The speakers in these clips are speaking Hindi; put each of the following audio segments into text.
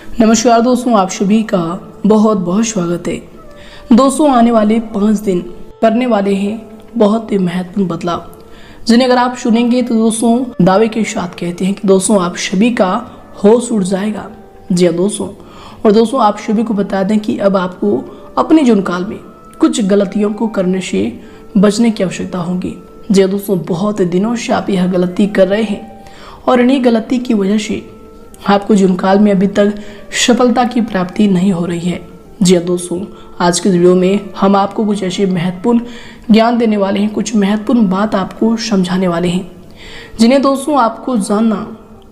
नमस्कार दोस्तों, आप सभी का बहुत बहुत स्वागत है। दोस्तों, आने वाले 5 दिन करने वाले हैं बहुत ही महत्वपूर्ण बदलाव, जिन्हें अगर आप सुनेंगे तो दोस्तों दावे के साथ कहते हैं कि दोस्तों आप सभी का होश उड़ जाएगा। जी हाँ दोस्तों, और दोस्तों आप सभी को बता दें कि अब आपको अपने जीवन काल में कुछ गलतियों को करने से बचने की आवश्यकता होगी। जी हाँ दोस्तों, बहुत दिनों से आप यह गलती कर रहे हैं और इन्हीं गलती की वजह से आपको जीवन काल में अभी तक सफलता की प्राप्ति नहीं हो रही है। जी हाँ दोस्तों, आज के वीडियो में हम आपको कुछ ऐसे महत्वपूर्ण ज्ञान देने वाले हैं, कुछ महत्वपूर्ण बात आपको समझाने वाले हैं, जिन्हें दोस्तों आपको जानना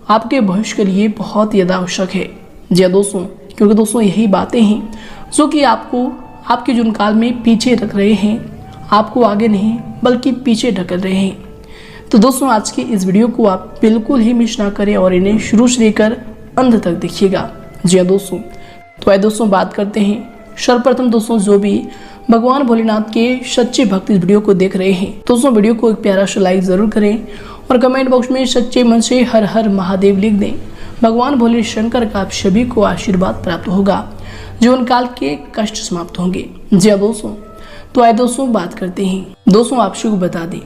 आपके भविष्य के लिए बहुत ज़्यादा आवश्यक है। जी हाँ दोस्तों, क्योंकि दोस्तों यही बातें हैं जो कि आपको आपके जीवन काल में पीछे रख रहे हैं, आपको आगे नहीं बल्कि पीछे ढकेल रहे हैं। तो दोस्तों आज की इस वीडियो को आप बिल्कुल ही मिस ना करें और इन्हें शुरू से लेकर अंत तक देखिएगा। जी हाँ दोस्तों, तो आइए दोस्तों बात करते हैं। सर्वप्रथम दोस्तों जो भी भगवान भोलेनाथ के सच्चे भक्त इस वीडियो को देख रहे हैं, दोस्तों वीडियो को एक प्यारा सा लाइक जरूर करें और कमेंट बॉक्स में सच्चे मन से हर हर महादेव लिख दें। भगवान भोले शंकर का आप सभी को आशीर्वाद प्राप्त होगा, जीवन काल के कष्ट समाप्त होंगे। जी हाँ दोस्तों, तो आइए दोस्तों बात करते हैं। दोस्तों आप सभी को बता दें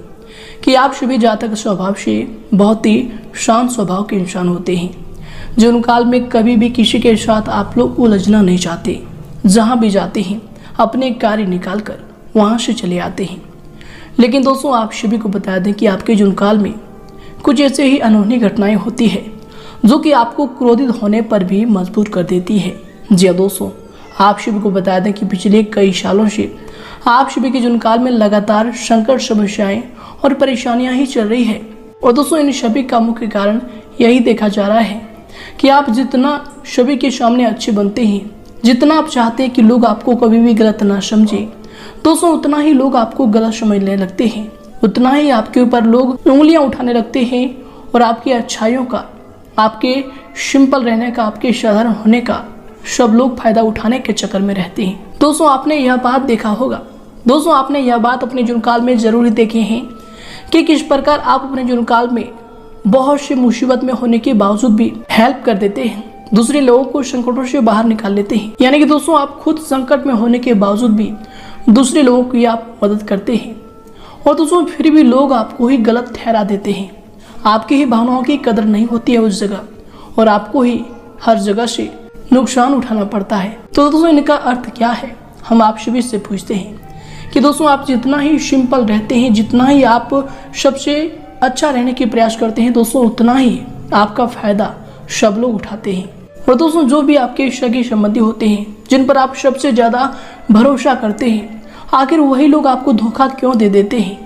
कि आप सभी जातक स्वभाव से बहुत ही शांत स्वभाव के इंसान होते हैं। जीवन काल में कभी भी किसी के साथ आप लोग उलझना नहीं चाहते। जहां भी जाते हैं अपने कार्य निकाल कर वहां से चले आते हैं। लेकिन दोस्तों आप सभी को बता दें कि आपके जीवन काल में कुछ ऐसे ही अनहोनी घटनाएं होती है जो कि आपको क्रोधित होने पर भी मजबूर कर देती है। जी हाँ दोस्तों, आप सभी को बता दें कि पिछले कई सालों से आप सभी के जीवन काल में लगातार संकट, समस्याएं और परेशानियां ही चल रही है। और दोस्तों इन सभी का मुख्य कारण यही देखा जा रहा है कि आप जितना सभी के सामने अच्छे बनते हैं, जितना आप चाहते हैं कि लोग आपको कभी भी गलत ना समझे, दोस्तों उतना ही लोग आपको गलत समझने लगते हैं, उतना ही आपके ऊपर लोग उंगलियां उठाने लगते हैं और आपकी अच्छाइयों का, आपके सिंपल रहने का, आपके साधारण होने का सब लोग फायदा उठाने के चक्कर में रहते हैं। दोस्तों आपने यह बात देखा होगा, दोस्तों आपने यह बात अपने जीवन काल में जरूर देखे हैं कि किस प्रकार आप अपने जीवन काल में बहुत सी मुसीबत में होने के बावजूद भी हेल्प कर देते हैं, दूसरे लोगों को संकटों से बाहर निकाल लेते हैं। यानी कि दोस्तों आप खुद संकट में होने के बावजूद भी दूसरे लोगों की आप मदद करते हैं और दोस्तों फिर भी लोग आपको ही गलत ठहरा देते हैं। आपकी ही भावनाओं की कदर नहीं होती है उस जगह और आपको ही हर जगह से नुकसान उठाना पड़ता है। तो दोस्तों इनका अर्थ क्या है, हम आप सभी से पूछते हैं कि दोस्तों आप जितना ही सिंपल रहते हैं, जितना ही आप सबसे अच्छा रहने के प्रयास करते हैं, दोस्तों उतना ही आपका फायदा सब लोग उठाते हैं। और दोस्तों जो भी आपके सगे संबंधी होते हैं, जिन पर आप सबसे ज़्यादा भरोसा करते हैं, आखिर वही लोग आपको धोखा क्यों दे देते हैं?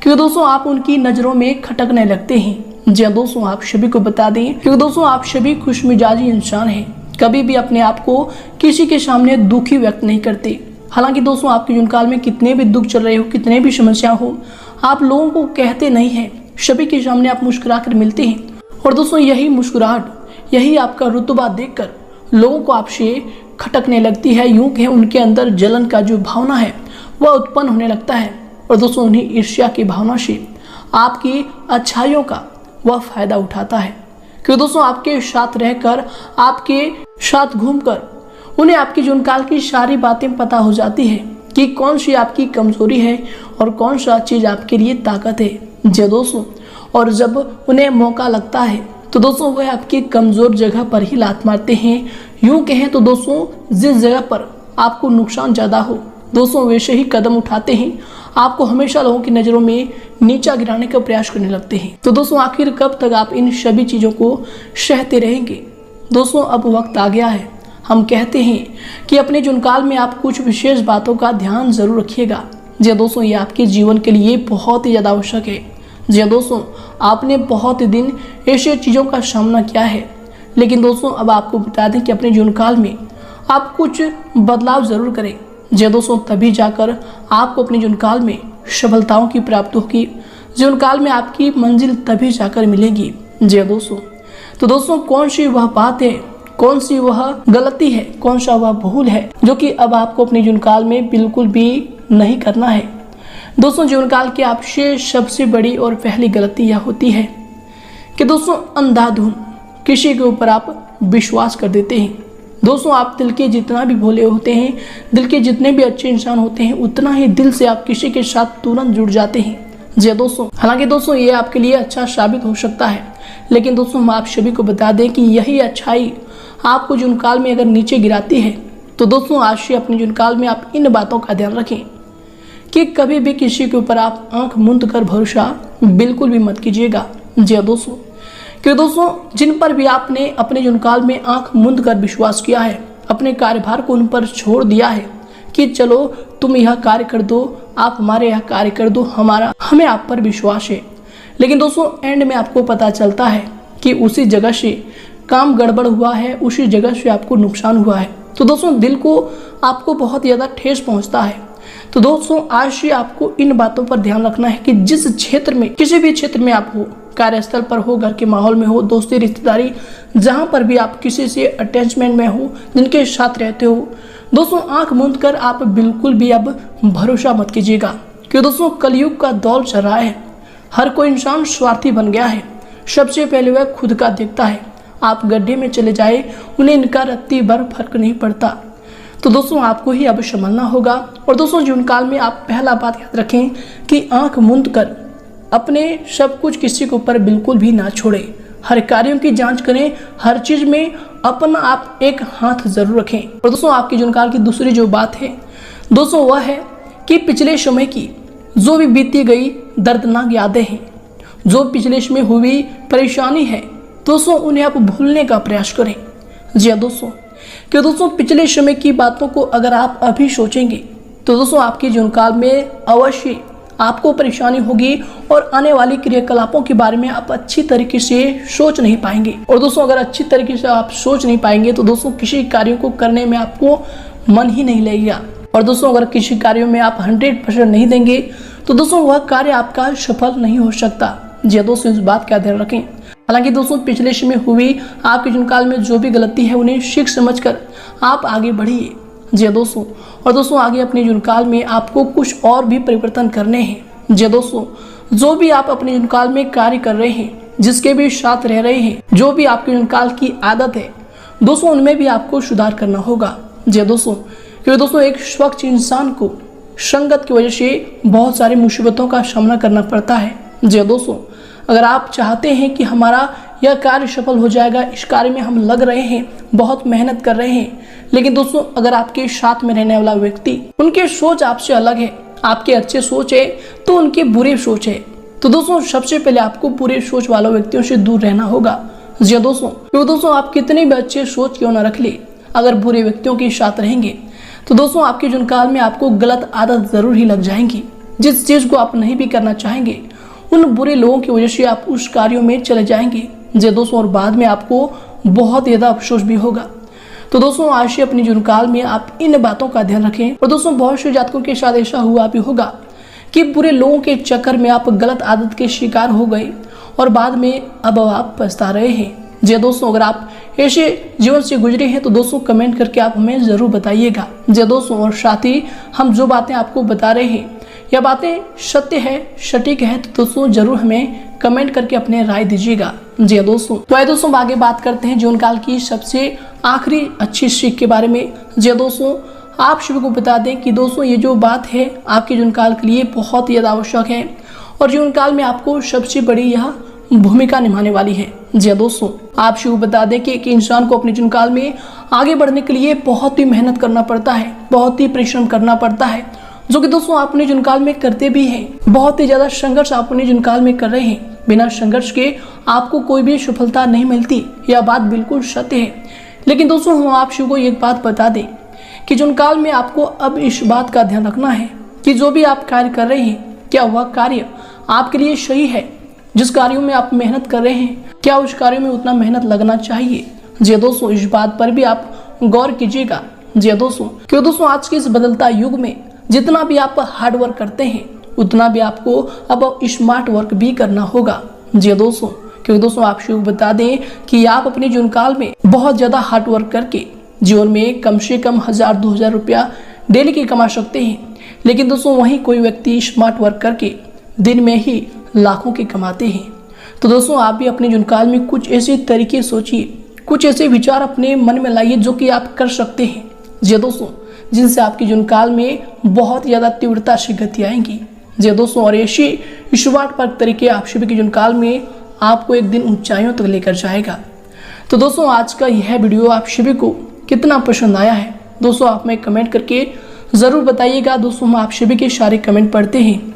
क्योंकि दोस्तों आप उनकी नज़रों में खटकने लगते हैं। जी दोस्तों आप सभी को बता दें, क्योंकि दोस्तों आप सभी खुशमिजाजी इंसान हैं, कभी भी अपने आप को किसी के सामने दुखी व्यक्त नहीं करते। हालांकि दोस्तों आपके जीवन काल में कितने भी दुख चल रहे हो, कितने भी समस्या हो, आप लोगों को कहते नहीं हैं, सभी के सामने आप मुस्कुरा कर मिलते हैं। और दोस्तों यही मुस्कुराहट, यही आपका रुतबा देखकर लोगों को आपसे खटकने लगती है। यूं कहें उनके अंदर जलन का जो भावना है वह उत्पन्न होने लगता है और दोस्तों उन्हीं ईर्ष्या की भावना से आपकी अच्छाइयों का वह फायदा उठाता है। क्योंकि दोस्तों आपके साथ रहकर, आपके साथ घूमकर उन्हें आपके जीवन काल की सारी बातें पता हो जाती है कि कौन सी आपकी कमजोरी है और कौन सा चीज़ आपके लिए ताकत है। जी दोस्तों, और जब उन्हें मौका लगता है तो दोस्तों वह आपकी कमज़ोर जगह पर ही लात मारते हैं। यूं कहें तो दोस्तों जिस जगह पर आपको नुकसान ज़्यादा हो, दोस्तों वैसे ही कदम उठाते हैं, आपको हमेशा लोगों की नज़रों में नीचा गिराने का प्रयास करने लगते हैं। तो दोस्तों आखिर कब तक आप इन सभी चीज़ों को सहते रहेंगे? दोस्तों अब वक्त आ गया है, हम कहते हैं कि अपने जीवन काल में आप कुछ विशेष बातों का ध्यान जरूर रखिएगा। जी दोस्तों ये आपके जीवन के लिए बहुत ही ज़्यादा आवश्यक है। जी दोस्तों आपने बहुत दिन ऐसे चीज़ों का सामना किया है, लेकिन दोस्तों अब आपको बता दें कि अपने जीवन काल में आप कुछ बदलाव ज़रूर करें। जी दोस्तों तभी जाकर आपको अपने जीवन काल में सफलताओं की प्राप्ति होगी, जीवन काल में आपकी मंजिल तभी जाकर मिलेगी। जी दोस्तों, तो दोस्तों कौन सी वह बात है, कौन सी वह गलती है, कौन सा वह भूल है जो कि अब आपको अपने जीवन काल में बिल्कुल भी नहीं करना है? दोस्तों जीवन काल की आपसे सबसे बड़ी और पहली गलती यह होती है कि दोस्तों अंधाधुंध किसी के ऊपर आप विश्वास कर देते हैं। दोस्तों आप दिल के जितना भी भोले होते हैं, दिल के जितने भी अच्छे इंसान होते हैं, उतना ही दिल से आप किसी के साथ तुरंत जुड़ जाते हैं। जी दोस्तों, हालांकि दोस्तों ये आपके लिए अच्छा साबित हो सकता है, लेकिन दोस्तों हम आप सभी को बता दें कि यही अच्छाई आपको जुनकाल में अगर नीचे गिराती है, तो दोस्तों आज से अपने जुनकाल में आप इन बातों का ध्यान रखें कि कभी भी किसी के ऊपर आप आंख मूंद कर भरोसा बिल्कुल भी मत कीजिएगा। जी दोस्तों, क्योंकि दोस्तों जिन पर भी आपने अपने जुनकाल में आंख मूंद कर विश्वास किया है, अपने कार्यभार को उन पर छोड़ दिया है कि चलो तुम यह कार्य कर दो, आप हमारे यह कार्य कर दो, हमें आप पर विश्वास है, लेकिन दोस्तों एंड में आपको पता चलता है कि उसी जगह से काम गड़बड़ हुआ है, उसी जगह से आपको नुकसान हुआ है, तो दोस्तों दिल को आपको बहुत ज़्यादा ठेस पहुंचता है। तो दोस्तों आज से आपको इन बातों पर ध्यान रखना है कि जिस क्षेत्र में, किसी भी क्षेत्र में आप हो, कार्यस्थल पर हो, घर के माहौल में हो, दोस्ती रिश्तेदारी, जहां पर भी आप किसी से अटैचमेंट में हो, जिनके साथ रहते हो, दोस्तों आंख मूंद कर आप बिल्कुल भी अब भरोसा मत कीजिएगा, क्योंकि दोस्तों कलयुग का दौर चल रहा है। हर कोई इंसान स्वार्थी बन गया है, सबसे पहले वह खुद का देखता है। आप गड्ढे में चले जाए, उन्हें इनका रत्ती भर फर्क नहीं पड़ता। तो दोस्तों आपको ही अब संभलना होगा। और दोस्तों जुनकाल में आप पहला बात याद रखें कि आंख मूंद कर अपने सब कुछ किसी के ऊपर बिल्कुल भी ना छोड़े। हर कार्यों की जांच करें, हर चीज में अपना आप एक हाथ जरूर रखें। और दोस्तों आपकी जुनकाल की दूसरी जो बात है दोस्तों वह है कि पिछले समय की जो भी बीती गई दर्दनाक यादें हैं, जो पिछले समय हुई परेशानी है, दोस्तों उन्हें आप भूलने का प्रयास करें। जी हाँ दोस्तों, कि दोस्तों पिछले समय की बातों को अगर आप अभी सोचेंगे तो दोस्तों आपके जुनकाल में अवश्य आपको परेशानी होगी और आने वाली क्रियाकलापों के बारे में आप अच्छी तरीके से सोच नहीं पाएंगे। और दोस्तों अगर अच्छी तरीके से आप सोच नहीं पाएंगे तो दोस्तों किसी कार्यों को करने में आपको मन ही नहीं लगेगा। और दोस्तों अगर किसी कार्यों में आप 100% नहीं देंगे तो दोस्तों वह कार्य आपका सफल नहीं हो सकता। जी दोस्तों इस बात का ध्यान रखें। हालांकि दोस्तों पिछले समय हुई आपके जुनकाल में जो भी गलती है उन्हें सीख समझकर आप आगे बढ़िए। जी दोस्तों, और दोस्तों आगे अपने जुनकाल में आपको कुछ और भी परिवर्तन करने हैं। जी दोस्तों, जो भी आप अपने जुनकाल में कार्य कर रहे हैं, जिसके भी साथ रह रहे हैं, जो भी आपके जुनकाल की आदत है दोस्तों उनमें भी आपको सुधार करना होगा। जी दोस्तों, क्योंकि दोस्तों एक स्वच्छ इंसान को संगत की वजह से बहुत सारी मुसीबतों का सामना करना पड़ता है। जी दोस्तों, अगर आप चाहते हैं कि हमारा यह कार्य सफल हो जाएगा, इस कार्य में हम लग रहे हैं, बहुत मेहनत कर रहे हैं, लेकिन दोस्तों अगर आपके साथ में रहने वाला व्यक्ति, उनके सोच आपसे अलग है, आपके अच्छे सोच है तो उनके बुरे सोच है, तो दोस्तों सबसे पहले आपको बुरे सोच वालों व्यक्तियों से दूर रहना होगा। जी दोस्तों, क्योंकि दोस्तों आप कितने भी अच्छे सोच क्यों ना रख ले, अगर बुरे व्यक्तियों के साथ रहेंगे तो दोस्तों आपके जुनकाल में आपको गलत आदत जरूर ही लग जाएंगी। जिस चीज को आप नहीं भी करना चाहेंगे, उन बुरे लोगों की वजह से आप उस कार्यों में चले जाएंगे। जी दोस्तों, और बाद में आपको बहुत ज़्यादा अफसोस भी होगा। तो दोस्तों आज से अपनी जुनकाल में आप इन बातों का ध्यान रखें। और दोस्तों बहुत से जातकों के साथ ऐसा हुआ भी होगा कि बुरे लोगों के चक्कर में आप गलत आदत के शिकार हो गए और बाद में अब आप पछता रहे हैं। जी दोस्तों, अगर आप ऐसे जीवन से गुजरे हैं तो दोस्तों कमेंट करके आप हमें ज़रूर बताइएगा। जी दोस्तों, और साथ ही हम जो बातें आपको बता रहे हैं यह बातें सत्य है, सटीक है, तो दोस्तों जरूर हमें कमेंट करके अपने राय दीजिएगा। जी दोस्तों, तो आइए दोस्तों आगे बात करते हैं जीवनकाल की सबसे आखिरी अच्छी सीख के बारे में। जी दोस्तों, आप सभी को बता दें कि दोस्तों ये जो बात है आपके जीवनकाल के लिए बहुत ही ज़्यादा आवश्यक है और जीवनकाल में आपको सबसे बड़ी यह भूमिका निभाने वाली है। जी दोस्तों, आप सभी को बता दें कि एक इंसान को अपने जीवनकाल में आगे बढ़ने के लिए बहुत ही मेहनत करना पड़ता है, बहुत ही परिश्रम करना पड़ता है, जो कि दोस्तों आप अपने जुनकाल में करते भी हैं। बहुत ही ज्यादा संघर्ष आप अपने जुनकाल में कर रहे हैं, बिना संघर्ष के आपको कोई भी सफलता नहीं मिलती, यह बात बिल्कुल सत्य है। लेकिन दोस्तों हम आप सभी को एक बात बता दें कि जुनकाल में आपको अब इस बात का ध्यान रखना है कि जो भी आप कार्य कर रहे हैं, क्या वह कार्य आपके लिए सही है। जिस कार्यों में आप मेहनत कर रहे हैं, क्या उस कार्य में उतना मेहनत लगना चाहिए। जी दोस्तों, इस बात पर भी आप गौर कीजिएगा। जी दोस्तों, क्यों दोस्तों आज के इस बदलता युग में जितना भी आप हार्ड वर्क करते हैं उतना भी आपको अब स्मार्ट वर्क भी करना होगा। जी दोस्तों, क्योंकि दोस्तों आप शुरू बता दें कि आप अपने जीवनकाल में बहुत ज़्यादा हार्ड वर्क करके जीवन में कम से कम 1000-2000 रुपया डेली के कमा सकते हैं, लेकिन दोस्तों वहीं कोई व्यक्ति स्मार्ट वर्क करके दिन में ही लाखों के कमाते हैं। तो दोस्तों आप भी अपने जीवनकाल में कुछ ऐसे तरीके सोचिए, कुछ ऐसे विचार अपने मन में लाइए जो कि आप कर सकते हैं जी दोस्तों, जिनसे आपके जीवन काल में बहुत ज़्यादा तीव्रता से गति आएंगी जी दोस्तों। और ऐसे ईश्वरपरक तरीके आप सभी के जीवन काल में आपको एक दिन ऊंचाइयों तक लेकर जाएगा। तो दोस्तों आज का यह वीडियो आप सभी को कितना पसंद आया है दोस्तों, आप में कमेंट करके ज़रूर बताइएगा। दोस्तों हम आप सभी के सारे कमेंट पढ़ते हैं